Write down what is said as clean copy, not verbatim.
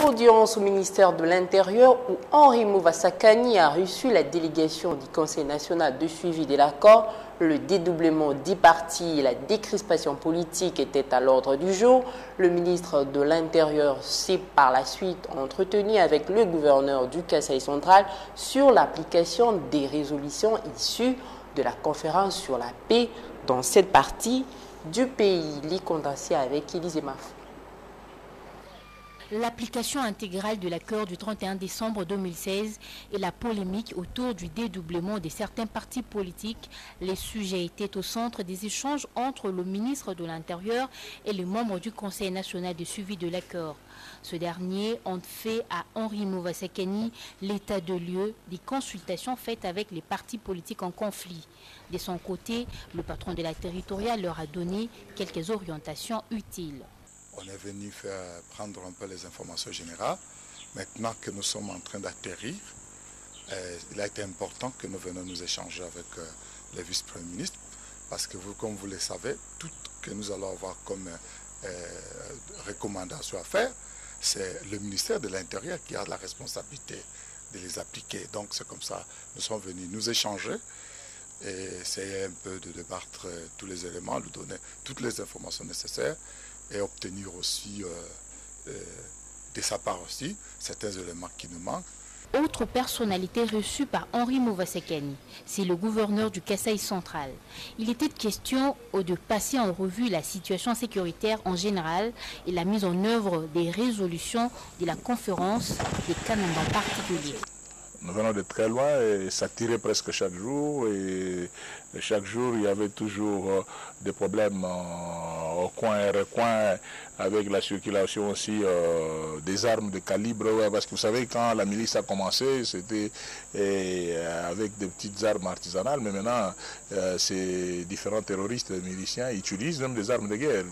Audience au ministère de l'Intérieur où Henri Mouva-Sakani a reçu la délégation du Conseil national de suivi de l'accord. Le dédoublement des partis et la décrispation politique étaient à l'ordre du jour. Le ministre de l'Intérieur s'est par la suite entretenu avec le gouverneur du Kasaï central sur l'application des résolutions issues de la conférence sur la paix dans cette partie du pays. Les condensés avec Élysée Mafou. L'application intégrale de l'accord du 31 décembre 2016 et la polémique autour du dédoublement de certains partis politiques, les sujets étaient au centre des échanges entre le ministre de l'Intérieur et les membres du Conseil national de suivi de l'accord. Ce dernier ont fait à Henri Mouva-Sakani l'état de lieu des consultations faites avec les partis politiques en conflit. De son côté, le patron de la territoriale leur a donné quelques orientations utiles. On est venu prendre un peu les informations générales. Maintenant que nous sommes en train d'atterrir, il a été important que nous venions nous échanger avec le vice-premier ministre, parce que vous, comme vous le savez, tout ce que nous allons avoir comme recommandation à faire, c'est le ministère de l'Intérieur qui a la responsabilité de les appliquer. Donc c'est comme ça, nous sommes venus nous échanger et essayer un peu de débattre tous les éléments, lui donner toutes les informations nécessaires, et obtenir aussi, de sa part aussi, certains éléments qui nous manquent. Autre personnalité reçue par Henri Mouva-Sakani, c'est le gouverneur du Kasaï central. Il était question de passer en revue la situation sécuritaire en général et la mise en œuvre des résolutions de la conférence des Kananda en particulier. Nous venons de très loin et ça tirait presque chaque jour. Et chaque jour, il y avait toujours des problèmes au coin et recoin avec la circulation aussi des armes de calibre. Parce que vous savez, quand la milice a commencé, c'était avec des petites armes artisanales. Mais maintenant, ces différents terroristes miliciens utilisent même des armes de guerre.